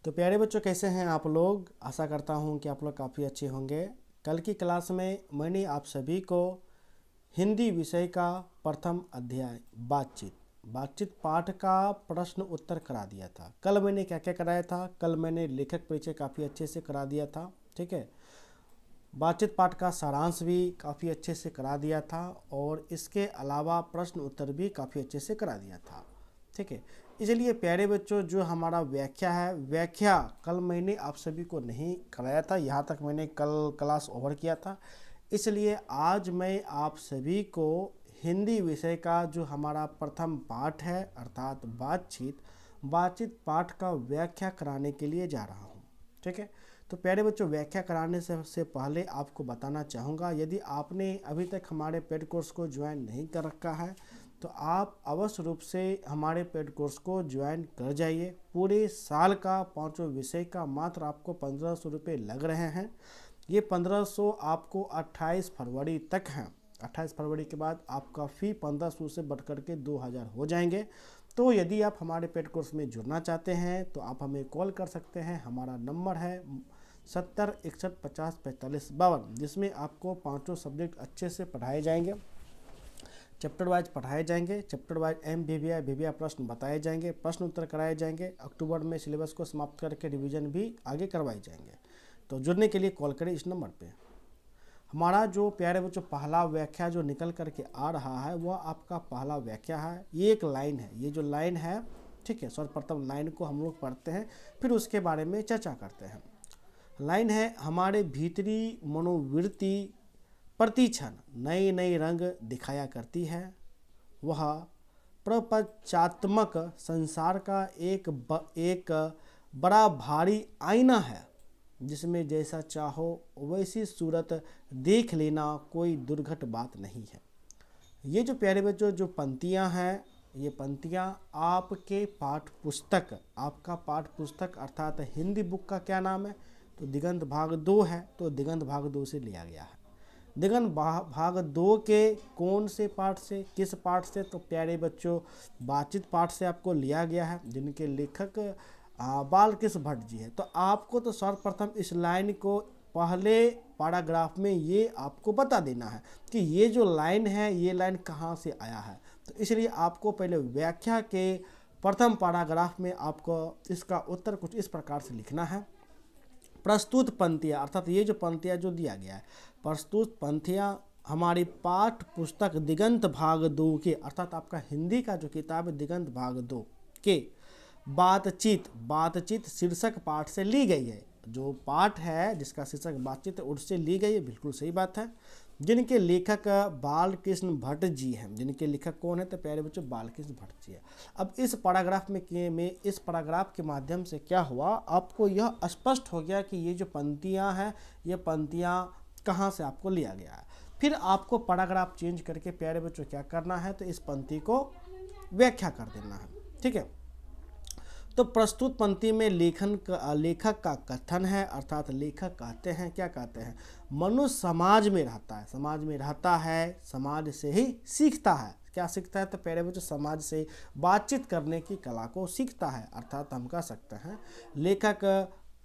तो प्यारे बच्चों, कैसे हैं आप लोग। आशा करता हूं कि आप लोग काफ़ी अच्छे होंगे। कल की क्लास में मैंने आप सभी को हिंदी विषय का प्रथम अध्याय बातचीत पाठ का प्रश्न उत्तर करा दिया था। कल मैंने क्या क्या कराया था? कल मैंने लेखक परिचय काफ़ी अच्छे से करा दिया था, ठीक है। बातचीत पाठ का सारांश भी काफ़ी अच्छे से करा दिया था और इसके अलावा प्रश्न उत्तर भी काफ़ी अच्छे से करा दिया था, ठीक है। इसलिए प्यारे बच्चों, जो हमारा व्याख्या कल मैंने आप सभी को नहीं कराया था, यहाँ तक मैंने कल क्लास ओवर किया था। इसलिए आज मैं आप सभी को हिंदी विषय का जो हमारा प्रथम पाठ है अर्थात बातचीत पाठ का व्याख्या कराने के लिए जा रहा हूँ, ठीक है। तो प्यारे बच्चों, व्याख्या कराने से पहले आपको बताना चाहूँगा, यदि आपने अभी तक हमारे पेड कोर्स को ज्वाइन नहीं कर रखा है तो आप अवश्य रूप से हमारे पेड कोर्स को ज्वाइन कर जाइए। पूरे साल का 5 विषय का मात्र आपको 1500 रुपये लग रहे हैं। ये 1500 आपको 28 फरवरी तक हैं। 28 फरवरी के बाद आपका फ़ी 1500 से बढ़ कर के 2000 हो जाएंगे। तो यदि आप हमारे पेड कोर्स में जुड़ना चाहते हैं तो आप हमें कॉल कर सकते हैं। हमारा नंबर है 70 61 50 45 52, जिसमें आपको 5 सब्जेक्ट अच्छे से पढ़ाए जाएंगे, चैप्टर वाइज पढ़ाए जाएंगे। चैप्टर वाइज वीवीआई प्रश्न बताए जाएंगे, प्रश्न उत्तर कराए जाएंगे। अक्टूबर में सिलेबस को समाप्त करके रिवीजन भी आगे करवाए जाएंगे। तो जुड़ने के लिए कॉल करें इस नंबर पे। हमारा जो प्यारे बच्चों पहला व्याख्या जो निकल करके आ रहा है वह आपका पहला व्याख्या है। ये एक लाइन है, ये जो लाइन है, ठीक है। सर्वप्रथम लाइन को हम लोग पढ़ते हैं, फिर उसके बारे में चर्चा करते हैं। लाइन है, हमारे भीतरी मनोवृत्ति प्रतिक्षण नए नए रंग दिखाया करती है। वह प्रपंचात्मक संसार का एक बड़ा भारी आईना है, जिसमें जैसा चाहो वैसी सूरत देख लेना कोई दुर्घट बात नहीं है। ये जो प्यारे बच्चों जो पंक्तियां हैं, ये पंक्तियां आपके आपका पाठ पुस्तक अर्थात हिंदी बुक का क्या नाम है? तो दिगंत भाग 2 है। तो दिगंत भाग 2 से लिया गया है। दिगंत भाग 2 के कौन से पाठ से, किस पाठ से? तो प्यारे बच्चों बातचीत पाठ से आपको लिया गया है, जिनके लेखक बालकृष्ण भट्ट जी है। तो आपको तो सर्वप्रथम इस लाइन को पहले पैराग्राफ में ये आपको बता देना है कि ये जो लाइन है ये लाइन कहाँ से आया है। तो इसलिए आपको पहले व्याख्या के प्रथम पैराग्राफ में आपको इसका उत्तर कुछ इस प्रकार से लिखना है। प्रस्तुत पंक्तियाँ अर्थात ये जो पंक्तियाँ जो दिया गया है, प्रस्तुत पंक्तियाँ हमारी पाठ पुस्तक दिगंत भाग 2 के अर्थात आपका हिंदी का जो किताब है दिगंत भाग 2 के बातचीत शीर्षक पाठ से ली गई है। जो पाठ है जिसका शीर्षक बातचीत है उससे ली गई है, बिल्कुल सही बात है। जिनके लेखक बालकृष्ण भट्ट जी हैं। जिनके लेखक कौन है? तो प्यारे बच्चों बालकृष्ण भट्ट जी है। अब इस पैराग्राफ में इस पैराग्राफ के माध्यम से क्या हुआ, आपको यह स्पष्ट हो गया कि ये जो पंक्तियां हैं ये पंक्तियां कहाँ से आपको लिया गया है। फिर आपको पैराग्राफ चेंज करके प्यारे बच्चों क्या करना है, तो इस पंक्ति को व्याख्या कर देना है, ठीक है। तो प्रस्तुत पंक्ति में लेखक का कथन है अर्थात लेखक कहते हैं, क्या कहते हैं? मनुष्य समाज में रहता है, समाज से ही सीखता है। क्या सीखता है? तो प्यारे बच्चों समाज से बातचीत करने की कला को सीखता है। अर्थात हम कह सकते हैं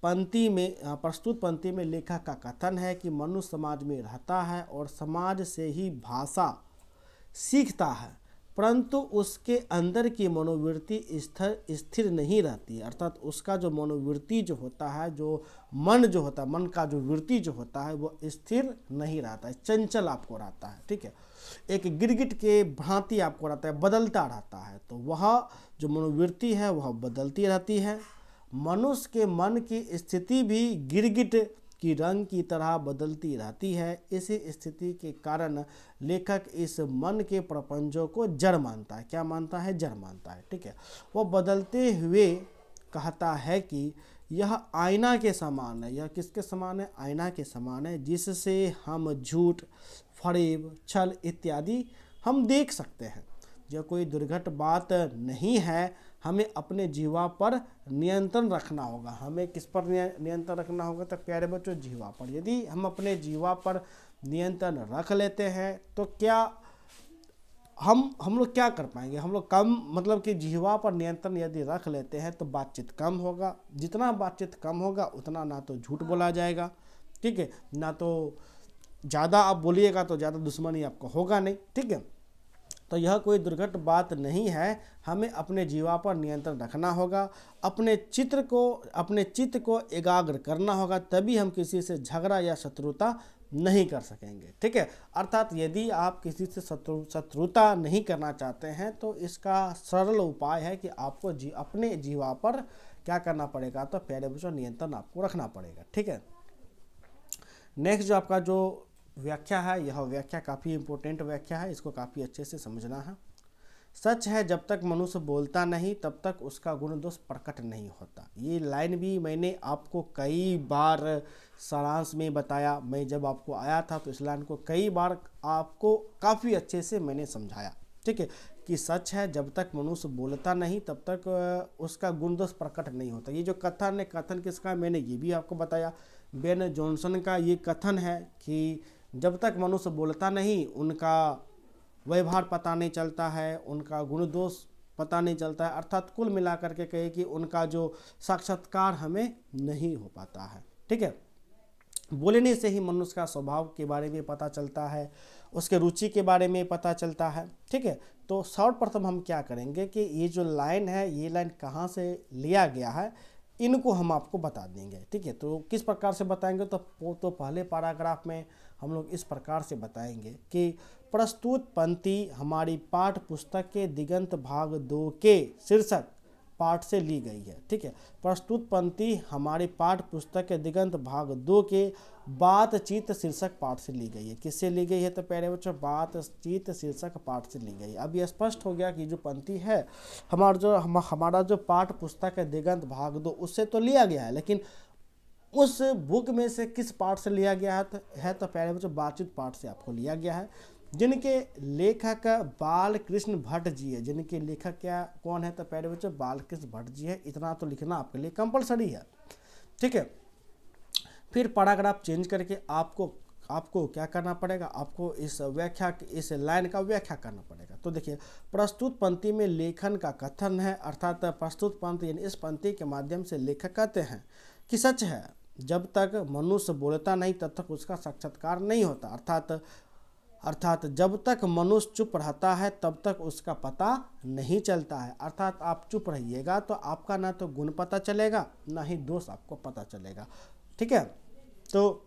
प्रस्तुत पंक्ति में लेखक का कथन है कि मनुष्य समाज में रहता है और समाज से ही भाषा सीखता है, परंतु उसके अंदर की मनोवृत्ति स्थिर नहीं रहती है। अर्थात उसका जो मनोवृत्ति जो होता है, जो मन जो होता है, मन का जो वृत्ति जो होता है वो स्थिर नहीं रहता है, चंचल आपको रहता है, ठीक है। एक गिरगिट के भांति आपको रहता है, बदलता रहता है। तो वह जो मनोवृत्ति है वह बदलती रहती है। मनुष्य के मन की स्थिति भी गिरगिट की रंग की तरह बदलती रहती है। इसी स्थिति के कारण लेखक इस मन के प्रपंचों को जड़ मानता है। क्या मानता है? जड़ मानता है, ठीक है। वो बदलते हुए कहता है कि यह आईना के समान है। यह किसके समान है? आईना के समान है, जिससे हम झूठ, फरेब, छल इत्यादि हम देख सकते हैं। जो कोई दुर्घट बात नहीं है, हमें अपने जीवा पर नियंत्रण रखना होगा। हमें किस पर नियंत्रण रखना होगा? तो प्यारे बच्चों जीवा पर। यदि हम अपने जीवा पर नियंत्रण रख लेते हैं तो क्या हम लोग क्या कर पाएंगे, हम लोग कम मतलब कि जिह्वा पर नियंत्रण यदि रख लेते हैं तो बातचीत कम होगा। जितना बातचीत कम होगा उतना ना तो झूठ बोला जाएगा, ठीक है, ना तो ज़्यादा आप बोलिएगा तो ज़्यादा दुश्मनी आपको होगा नहीं, ठीक है। तो यह कोई दुर्घट बात नहीं है। हमें अपने जीवा पर नियंत्रण रखना होगा, अपने चित्त को एकाग्र करना होगा, तभी हम किसी से झगड़ा या शत्रुता नहीं कर सकेंगे, ठीक है। अर्थात यदि आप किसी से शत्रुता नहीं करना चाहते हैं तो इसका सरल उपाय है कि आपको अपने जीवा पर क्या करना पड़ेगा, तो प्यारे बच्चों नियंत्रण आपको रखना पड़ेगा, ठीक है। नेक्स्ट जो आपका जो व्याख्या है, यह व्याख्या काफ़ी इंपॉर्टेंट व्याख्या है, इसको काफ़ी अच्छे से समझना है। सच है जब तक मनुष्य बोलता नहीं तब तक उसका गुण दोष प्रकट नहीं होता। ये लाइन भी मैंने आपको कई बार सारांश में बताया। मैं जब आपको आया था तो इस लाइन को कई बार आपको काफ़ी अच्छे से मैंने समझाया, ठीक है, कि सच है जब तक मनुष्य बोलता नहीं तब तक उसका गुण दोष प्रकट नहीं होता। ये जो कथन है, कथन किसका, मैंने ये भी आपको बताया, बेन जॉनसन का ये कथन है कि जब तक मनुष्य बोलता नहीं उनका व्यवहार पता नहीं चलता है, उनका गुण दोष पता नहीं चलता है। अर्थात कुल मिलाकर के कहे कि उनका जो साक्षात्कार हमें नहीं हो पाता है, ठीक है। बोलने से ही मनुष्य का स्वभाव के बारे में पता चलता है, उसके रुचि के बारे में पता चलता है, ठीक है। तो सर्वप्रथम हम क्या करेंगे कि ये जो लाइन है, ये लाइन कहाँ से लिया गया है, इनको हम आपको बता देंगे, ठीक है। तो किस प्रकार से बताएंगे, तो पहले पैराग्राफ में हम लोग इस प्रकार से बताएंगे कि प्रस्तुत पंक्ति हमारी पाठ्य पुस्तक के दिगंत भाग 2 के शीर्षक पाठ से ली गई है, ठीक है। प्रस्तुत पंक्ति हमारी पाठ्य पुस्तक के दिगंत भाग 2 के बातचीत शीर्षक पाठ से ली गई है। किससे ली गई है, तो प्यारे बच्चों बातचीत शीर्षक पाठ से ली गई है। अब यह स्पष्ट हो गया कि जो पंक्ति है हमारा जो पाठ्य पुस्तक है दिगंत भाग 2 उससे तो लिया गया है, लेकिन उस बुक में से किस पाठ से लिया गया है तो प्यारे बच्चों बातचीत पाठ से आपको लिया गया है, जिनके लेखक बालकृष्ण भट्ट जी है। जिनके लेखक क्या कौन है, तो प्यारे बच्चों बालकृष्ण भट्ट जी है। इतना तो लिखना आपके लिए कंपलसरी है, ठीक है। फिर पैराग्राफ चेंज करके आपको क्या करना पड़ेगा, आपको इस लाइन का व्याख्या करना पड़ेगा। तो देखिए, प्रस्तुत पंक्ति में लेखन का कथन है, अर्थात प्रस्तुत पंक्ति यानी इस पंक्ति के माध्यम से लेखक कहते हैं कि सच है जब तक मनुष्य बोलता नहीं तब तक उसका साक्षात्कार नहीं होता। अर्थात जब तक मनुष्य चुप रहता है तब तक उसका पता नहीं चलता है। अर्थात आप चुप रहिएगा तो आपका ना तो गुण पता चलेगा ना ही दोष आपको पता चलेगा, ठीक है। तो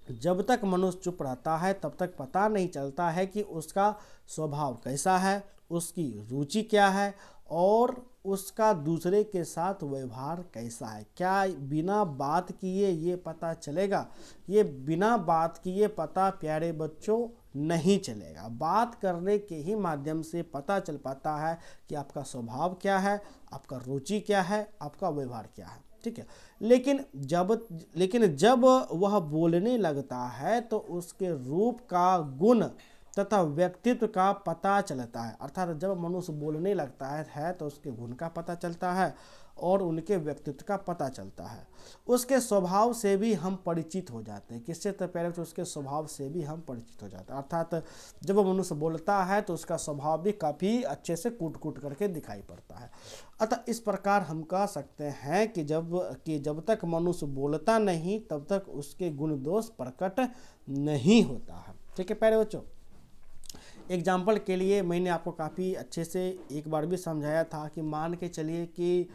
जब तक मनुष्य चुप रहता है तब तक पता नहीं चलता है कि उसका स्वभाव कैसा है, उसकी रुचि क्या है और उसका दूसरे के साथ व्यवहार कैसा है। क्या बिना बात किए ये पता चलेगा? ये बिना बात किए पता प्यारे बच्चों नहीं चलेगा। बात करने के ही माध्यम से पता चल पाता है कि आपका स्वभाव क्या है, आपका रुचि क्या है, आपका व्यवहार क्या है, ठीक है। लेकिन जब वह बोलने लगता है तो उसके रूप का, गुण तथा व्यक्तित्व का पता चलता है। अर्थात जब मनुष्य बोलने लगता है तो उसके गुण का पता चलता है और उनके व्यक्तित्व का पता चलता है। उसके स्वभाव से भी हम परिचित हो जाते हैं। किससे? तो पहले तो उसके स्वभाव से भी हम परिचित हो जाते हैं। अर्थात जब मनुष्य बोलता है तो उसका स्वभाव भी काफ़ी अच्छे से कूट करके दिखाई पड़ता है। अतः इस प्रकार हम कह सकते हैं कि जब तक मनुष्य बोलता नहीं तब तक उसके गुण दोष प्रकट नहीं होता है, ठीक है प्यारे बच्चों। एग्जाम्पल के लिए मैंने आपको काफ़ी अच्छे से एक बार भी समझाया था कि मान के चलिए कि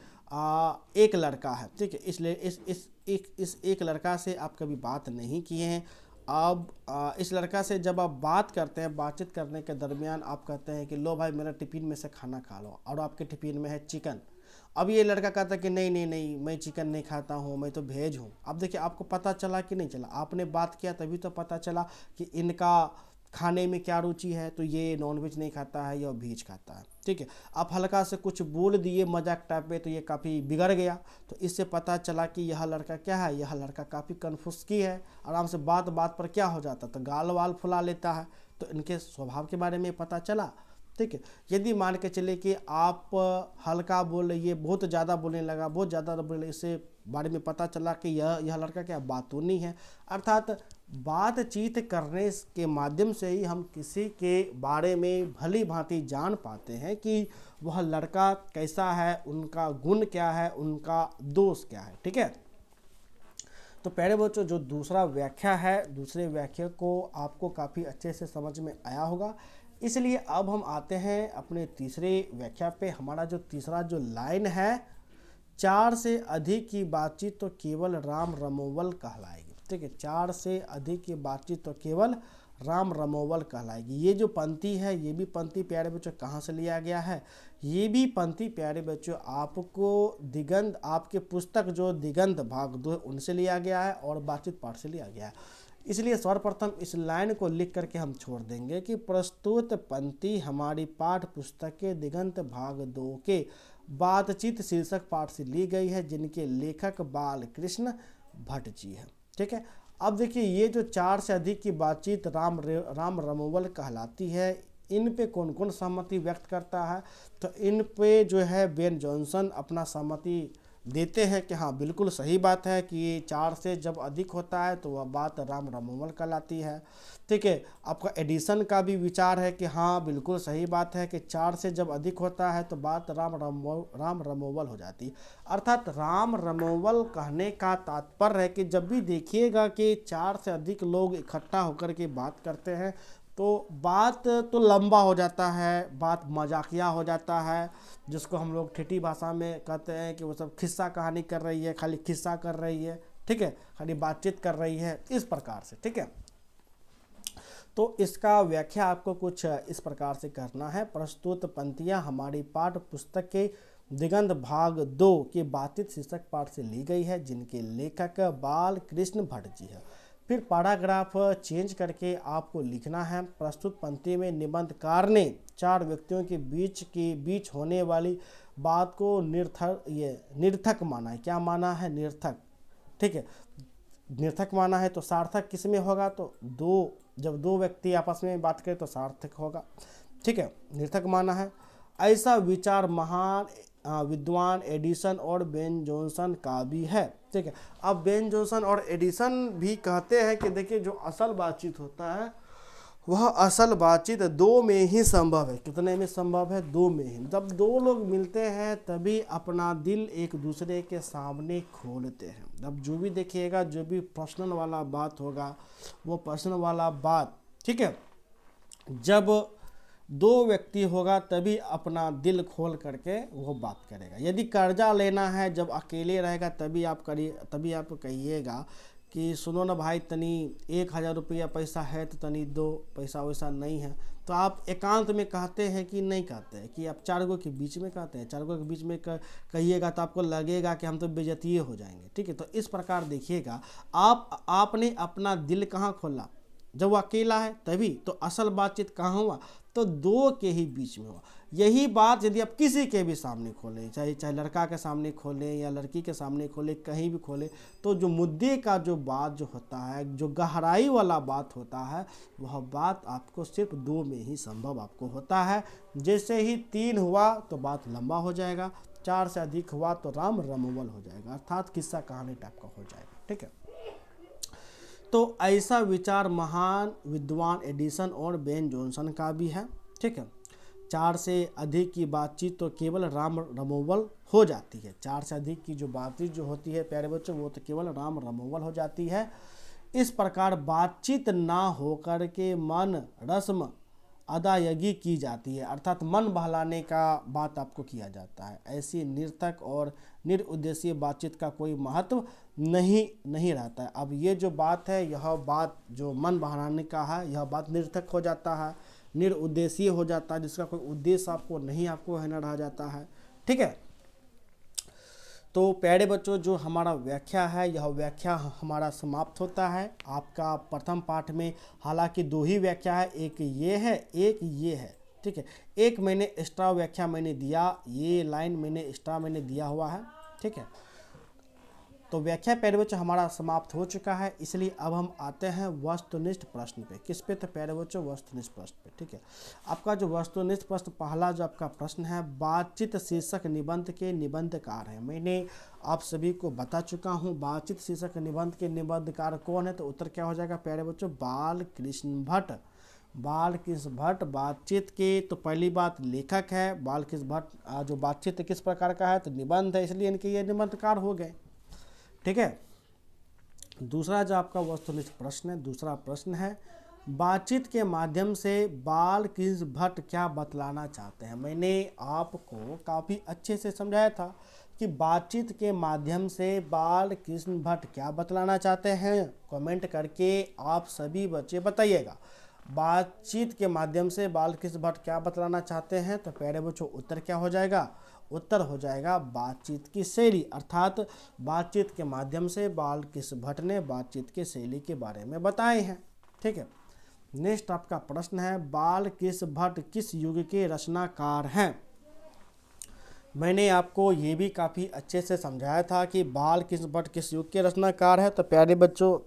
एक लड़का है, ठीक है। इसलिए इस एक लड़का से आप कभी बात नहीं किए हैं। अब इस लड़का से जब आप बात करते हैं, बातचीत करने के दरमियान आप कहते हैं कि लो भाई मेरा टिफ़िन में से खाना खा लो, और आपके टिफ़िन में है चिकन। अब ये लड़का कहता है कि नहीं मैं चिकन नहीं खाता हूँ, मैं तो वेज हूँ। अब देखिए आपको पता चला कि नहीं चला? आपने बात किया तभी तो पता चला कि इनका खाने में क्या रुचि है। तो ये नॉनवेज नहीं खाता है या वेज खाता है, ठीक है। आप हल्का से कुछ बोल दिए मजाक टाइप में तो ये काफ़ी बिगड़ गया। तो इससे पता चला कि यह लड़का क्या है, यह लड़का काफ़ी कन्फ्यूज है। आराम से बात पर क्या हो जाता तो गाल वाल फुला लेता है। तो इनके स्वभाव के बारे में पता चला। ठीक है। यदि मान के चले कि आप हल्का बोल रही है, बहुत ज़्यादा बोलने लगा, बहुत ज़्यादा बोले, इससे बारे में पता चला कि यह लड़का क्या बातूनी है। अर्थात बातचीत करने के माध्यम से ही हम किसी के बारे में भली भांति जान पाते हैं कि वह लड़का कैसा है, उनका गुण क्या है, उनका दोष क्या है। ठीक है। तो प्यारे बच्चों, जो दूसरा व्याख्या है, दूसरे व्याख्या को आपको काफ़ी अच्छे से समझ में आया होगा। इसलिए अब हम आते हैं अपने तीसरे व्याख्या पे। हमारा जो तीसरा जो लाइन है, 4 से अधिक की बातचीत तो केवल राम रमोवल कहलाएगी। ठीक है, 4 से अधिक की बातचीत तो केवल राम रमोवल कहलाएगी। ये जो पंक्ति है, ये भी पंक्ति प्यारे बच्चों कहाँ से लिया गया है? ये भी पंक्ति प्यारे बच्चों आपको दिगंत, आपके पुस्तक जो दिगंत भाग 2 उनसे लिया गया है और बातचीत पाठ से लिया गया है। इसलिए सर्वप्रथम इस लाइन को लिख करके हम छोड़ देंगे कि प्रस्तुत पंक्ति हमारी पाठ पुस्तक के दिगंत भाग 2 के बातचीत शीर्षक पाठ से ली गई है, जिनके लेखक बालकृष्ण भट्ट जी है। ठीक है। अब देखिए, ये जो 4 से अधिक की बातचीत राम रमोवल कहलाती है, इन पे कौन कौन सहमति व्यक्त करता है? तो इन पे जो है बेन जॉनसन अपना सहमति देते हैं कि हाँ बिल्कुल सही बात है कि 4 से जब अधिक होता है तो वह बात राम रमोवल कहलाती है। ठीक है। आपका एडिसन का भी विचार है कि हाँ बिल्कुल सही बात है कि 4 से जब अधिक होता है तो बात राम रमोवल हो जाती है। अर्थात राम रमोवल कहने का तात्पर्य है कि जब भी देखिएगा कि 4 से अधिक लोग इकट्ठा होकर के बात करते हैं तो बात तो लंबा हो जाता है, बात मजाकिया हो जाता है, जिसको हम लोग ठेठी भाषा में कहते हैं कि वो सब खिस्सा कहानी कर रही है, खाली खिस्सा कर रही है। ठीक है, खाली बातचीत कर रही है, इस प्रकार से। ठीक है। तो इसका व्याख्या आपको कुछ इस प्रकार से करना है। प्रस्तुत पंक्तियां हमारी पाठ्य पुस्तक के दिगंत भाग 2 के बातचीत शीर्षक पाठ से ली गई है, जिनके लेखक बालकृष्ण भट्ट जी है। फिर पैराग्राफ चेंज करके आपको लिखना है, प्रस्तुत पंक्ति में निबंधकार ने 4 व्यक्तियों के बीच होने वाली बात को निर्थक माना है। क्या माना है? निर्थक। ठीक है, निर्थक माना है तो सार्थक किस में होगा? तो जब 2 व्यक्ति आपस में बात करें तो सार्थक होगा। ठीक है, निर्थक माना है। ऐसा विचार महान विद्वान एडिसन और बेन जॉनसन का भी है। ठीक है। अब बेन जॉनसन और एडिसन भी कहते हैं कि देखिए, जो असल बातचीत होता है वह असल बातचीत 2 में ही संभव है। कितने में संभव है? 2 में ही। जब 2 लोग मिलते हैं तभी अपना दिल एक दूसरे के सामने खोलते हैं। अब जो भी देखिएगा, जो भी पर्सनल वाला बात होगा वो पर्सनल वाला बात, ठीक है, जब 2 व्यक्ति होगा तभी अपना दिल खोल करके वो बात करेगा। यदि कर्जा लेना है, जब अकेले रहेगा तभी आप कहिएगा कि सुनो ना भाई, तनी 1000 रुपया पैसा है तो तनी दो, पैसा वैसा नहीं है। तो आप एकांत में कहते हैं कि नहीं कहते हैं? कि आप 4 गो के बीच में कहते हैं? 4 गो के बीच में कहिएगा तो आपको लगेगा कि हम तो बेइज्जती हो जाएंगे। ठीक है। तो इस प्रकार देखिएगा, आपने अपना दिल कहाँ खोला? जब वो अकेला है तभी। तो असल बातचीत कहाँ हुआ? तो 2 के ही बीच में हुआ। यही बात यदि आप किसी के भी सामने खोलें, चाहे लड़का के सामने खोलें या लड़की के सामने खोलें, कहीं भी खोलें, तो जो मुद्दे का जो बात जो होता है, जो गहराई वाला बात होता है, वह बात आपको सिर्फ 2 में ही संभव आपको होता है। जैसे ही 3 हुआ तो बात लंबा हो जाएगा, 4 से अधिक हुआ तो राम रमोवल हो जाएगा, अर्थात किस्सा कहानी टाइप का हो जाएगा। ठीक है। तो ऐसा विचार महान विद्वान एडिसन और बेन जॉनसन का भी है। ठीक है। 4 से अधिक की बातचीत तो केवल राम रमोवल हो जाती है। 4 से अधिक की जो बातचीत जो होती है प्यारे बच्चों, वो तो केवल राम रमोवल हो जाती है। इस प्रकार बातचीत ना होकर के मन रस्म अदायगी की जाती है, अर्थात मन बहलाने का बात आपको किया जाता है। ऐसी निर्थक और निरुद्देशीय बातचीत का कोई महत्व नहीं रहता है। अब ये जो बात है, यह बात जो मन बहलाने का है, यह बात निर्थक हो जाता है, निरुद्देशीय हो जाता है, जिसका कोई उद्देश्य आपको है न रह जाता है। ठीक है। तो प्यारे बच्चों, जो हमारा व्याख्या है, यह व्याख्या हमारा समाप्त होता है। आपका प्रथम पाठ में हालांकि 2 ही व्याख्या है, एक ये है, एक ये है। ठीक है। एक मैंने एक्स्ट्रा व्याख्या मैंने दिया, ये लाइन मैंने एक्स्ट्रा दिया हुआ है। ठीक है। तो व्याख्या प्यारे बच्चों हमारा समाप्त हो चुका है, इसलिए अब हम आते हैं वस्तुनिष्ठ प्रश्न पे। किस पे? तो प्यारे बच्चों वस्तुनिष्ठ प्रश्न पे। ठीक है, आपका जो वस्तुनिष्ठ प्रश्न पहला जो आपका प्रश्न है, बातचीत शीर्षक निबंध के निबंधकार है। मैंने आप सभी को बता चुका हूँ बातचीत शीर्षक निबंध के निबंधकार कौन है। तो उत्तर क्या हो जाएगा प्यारे बच्चों? बालकृष्ण भट्ट। बालकृष्ण भट्ट बातचीत के तो पहली बात लेखक है। बालकृष्ण भट्ट जो बातचीत किस प्रकार का है? तो निबंध है, इसलिए इनके ये निबंधकार हो गए। ठीक है, दूसरा जो आपका वस्तुनिष्ठ प्रश्न है, दूसरा प्रश्न है बातचीत के माध्यम से बालकृष्ण भट्ट क्या बतलाना चाहते हैं। मैंने आपको काफ़ी अच्छे से समझाया था कि बातचीत के माध्यम से बालकृष्ण भट्ट क्या बतलाना चाहते हैं। कमेंट करके आप सभी बच्चे बताइएगा बातचीत के माध्यम से बालकृष्ण भट्ट क्या बतलाना चाहते हैं। तो प्यारे बच्चों उत्तर क्या हो जाएगा? उत्तर हो जाएगा बातचीत की शैली, अर्थात बातचीत के माध्यम से बालकृष्ण भट्ट ने बातचीत की शैली के बारे में बताए हैं। ठीक है, नेक्स्ट आपका प्रश्न है बालकृष्ण भट्ट किस युग के रचनाकार हैं। मैंने आपको ये भी काफ़ी अच्छे से समझाया था कि बालकृष्ण भट्ट किस युग के रचनाकार है। तो प्यारे बच्चों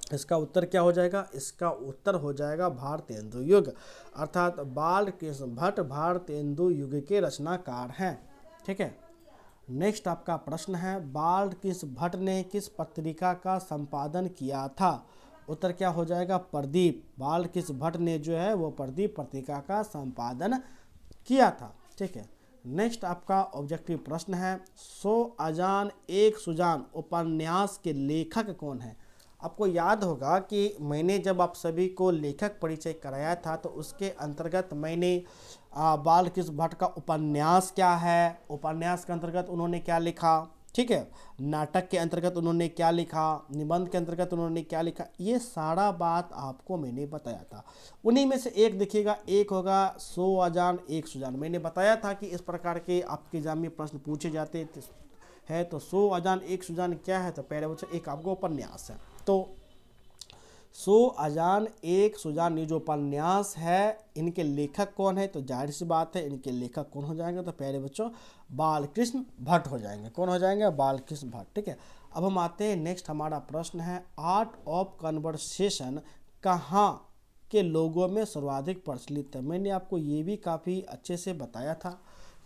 इसका उत्तर क्या हो जाएगा? इसका उत्तर हो जाएगा भारतेंदु युग, अर्थात बालकृष्ण भट्ट भारतेंदु युग के रचनाकार हैं। ठीक है, नेक्स्ट आपका प्रश्न है बालकृष्ण भट्ट ने किस पत्रिका का संपादन किया था। उत्तर क्या हो जाएगा? प्रदीप। बालकृष्ण भट्ट ने जो है वो प्रदीप पत्रिका का संपादन किया था। ठीक है, नेक्स्ट आपका ऑब्जेक्टिव प्रश्न है 100 अजान एक सुजान उपन्यास के लेखक कौन है। आपको याद होगा कि मैंने जब आप सभी को लेखक परिचय कराया था तो उसके अंतर्गत मैंने बालकृष्ण भट्ट का उपन्यास क्या है, उपन्यास के अंतर्गत उन्होंने क्या लिखा, ठीक है, नाटक के अंतर्गत उन्होंने क्या लिखा, निबंध के अंतर्गत उन्होंने क्या लिखा, ये सारा बात आपको मैंने बताया था। उन्हीं में से एक देखिएगा, एक होगा 100 अजान एक सुजान। मैंने बताया था कि इस प्रकार के आपके एग्जाम में प्रश्न पूछे जाते हैं। तो 100 अजान एक सुजान क्या है? तो पहले बच्चों एक आपको उपन्यास है। तो 100 अजान एक सुजान ये जो उपन्यास है इनके लेखक कौन है? तो जाहिर सी बात है इनके लेखक कौन हो जाएंगे? तो प्यारे बच्चों बालकृष्ण भट्ट हो जाएंगे। कौन हो जाएंगे? बालकृष्ण भट्ट। ठीक है, अब हम आते हैं नेक्स्ट हमारा प्रश्न है आर्ट ऑफ कन्वर्सेशन कहाँ के लोगों में सर्वाधिक प्रचलित है। मैंने आपको ये भी काफ़ी अच्छे से बताया था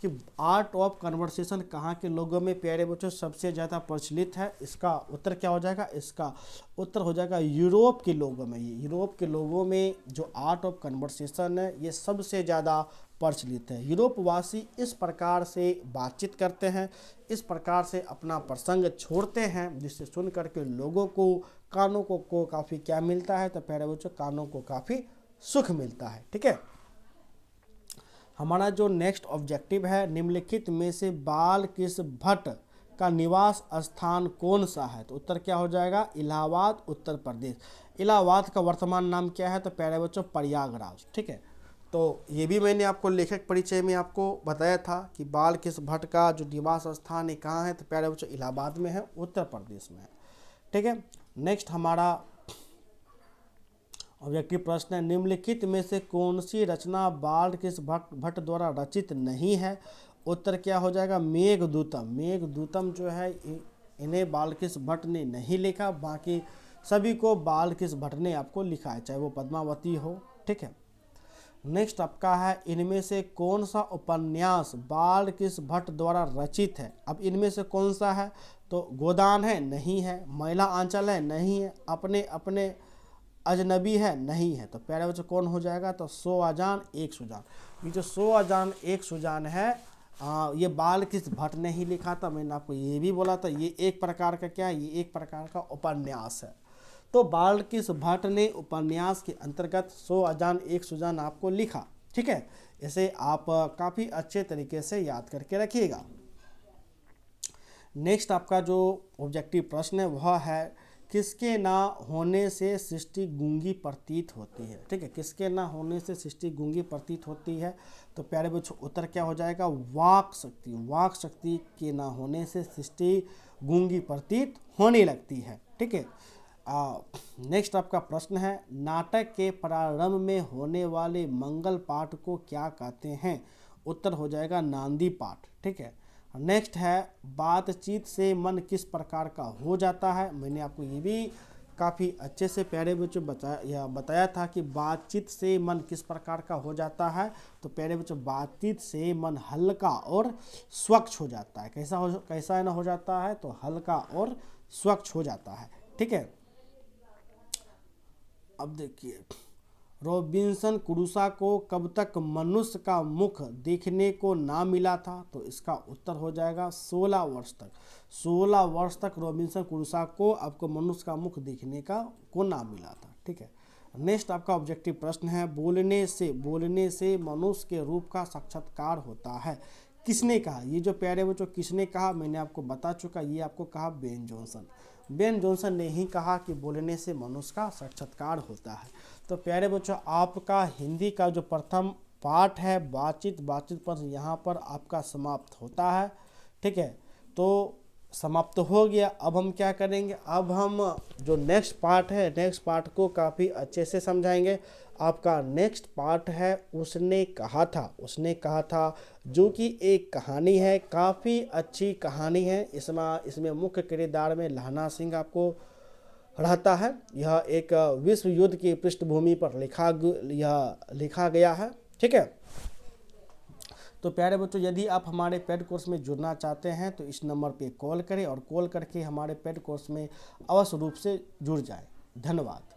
कि आर्ट ऑफ कन्वर्सेशन कहाँ के लोगों में प्यारे बच्चों सबसे ज़्यादा प्रचलित है। इसका उत्तर क्या हो जाएगा? इसका उत्तर हो जाएगा यूरोप के लोगों में। यूरोप के लोगों में जो आर्ट ऑफ कन्वर्सेशन है ये सबसे ज़्यादा प्रचलित है। यूरोपवासी इस प्रकार से बातचीत करते हैं, इस प्रकार से अपना प्रसंग छोड़ते हैं जिससे सुन करके लोगों को कानों को काफ़ी क्या मिलता है? तो प्यारे बच्चों कानों को काफ़ी सुख मिलता है। ठीक है, हमारा जो नेक्स्ट ऑब्जेक्टिव है निम्नलिखित में से बालकृष्ण भट्ट का निवास स्थान कौन सा है। तो उत्तर क्या हो जाएगा? इलाहाबाद उत्तर प्रदेश। इलाहाबाद का वर्तमान नाम क्या है? तो प्यारे बच्चों प्रयागराज। ठीक है, तो ये भी मैंने आपको लेखक परिचय में आपको बताया था कि बालकृष्ण भट्ट का जो निवास स्थान है कहाँ है? तो प्यारे बच्चों इलाहाबाद में है, उत्तर प्रदेश में है। ठीक है, नेक्स्ट हमारा ऑब्जेक्टिव प्रश्न है निम्नलिखित में से कौन सी रचना बालकृष्ण भट्ट द्वारा रचित नहीं है। उत्तर क्या हो जाएगा? मेघदूतम। मेघदूतम जो है इन्हें बालकृष्ण भट्ट ने नहीं लिखा, बाकी सभी को बालकृष्ण भट्ट ने आपको लिखा है, चाहे वो पद्मावती हो। ठीक है, नेक्स्ट आपका है इनमें से कौन सा उपन्यास बालकृष्ण भट्ट द्वारा रचित है। अब इनमें से कौन सा है? तो गोदान है, नहीं है, महिला आंचल है, नहीं है, अपने अपने अजनबी है, नहीं है। तो प्यारे बच्चों कौन हो जाएगा? तो 100 अजान एक सुजान। ये जो 100 अजान एक सुजान है ये बालकृष्ण भट्ट ने ही लिखा था। मैंने आपको ये भी बोला था ये एक प्रकार का क्या है? ये एक प्रकार का उपन्यास है। तो बालकृष्ण भट्ट ने उपन्यास के अंतर्गत 100 अजान एक सुजान आपको लिखा। ठीक है, इसे आप काफ़ी अच्छे तरीके से याद करके रखिएगा। नेक्स्ट आपका जो ऑब्जेक्टिव प्रश्न है वह है किसके ना होने से सृष्टि गूंगी प्रतीत होती है। ठीक है, किसके ना होने से सृष्टि गूंगी प्रतीत होती है। तो प्यारे बच्चों उत्तर क्या हो जाएगा? वाक शक्ति। वाक शक्ति के ना होने से सृष्टि गूंगी प्रतीत होने लगती है। ठीक है, नेक्स्ट आपका प्रश्न है नाटक के प्रारंभ में होने वाले मंगल पाठ को क्या कहते हैं। उत्तर हो जाएगा नांदी पाठ। ठीक है, नेक्स्ट है बातचीत से मन किस प्रकार का हो जाता है। मैंने आपको ये भी काफ़ी अच्छे से प्यारे बच्चों बताया था कि बातचीत से मन किस प्रकार का हो जाता है। तो प्यारे बच्चों, बातचीत से मन हल्का और स्वच्छ हो जाता है। कैसा ना हो जाता है, तो हल्का और स्वच्छ हो जाता है। ठीक है, अब देखिए, रॉबिन्सन क्रूसो को कब तक मनुष्य का मुख देखने को ना मिला था। तो इसका उत्तर हो जाएगा 16 वर्ष तक। 16 वर्ष तक रॉबिन्सन क्रूसो को आपको मनुष्य का मुख देखने को ना मिला था। ठीक है, नेक्स्ट आपका ऑब्जेक्टिव प्रश्न है, बोलने से मनुष्य के रूप का साक्षात्कार होता है। किसने कहा? ये जो प्यारे बच्चों किसने कहा मैंने आपको बता चुका। ये आपको कहा बेन जॉनसन ने ही कहा कि बोलने से मनुष्य का साक्षात्कार होता है। तो प्यारे बच्चों, आपका हिंदी का जो प्रथम पाठ है बातचीत पर यहाँ पर आपका समाप्त होता है। ठीक है, तो समाप्त हो गया। अब हम क्या करेंगे, अब हम जो नेक्स्ट पार्ट है, नेक्स्ट पार्ट को काफ़ी अच्छे से समझाएंगे। आपका नेक्स्ट पार्ट है उसने कहा था, जो कि एक कहानी है, काफ़ी अच्छी कहानी है। इसमें मुख्य किरदार में लहना सिंह आपको रहता है। यह एक विश्व युद्ध की पृष्ठभूमि पर लिखा गया है। ठीक है, तो प्यारे बच्चों, यदि आप हमारे पेड कोर्स में जुड़ना चाहते हैं तो इस नंबर पे कॉल करें और कॉल करके हमारे पेड कोर्स में अवश्य रूप से जुड़ जाएं। धन्यवाद।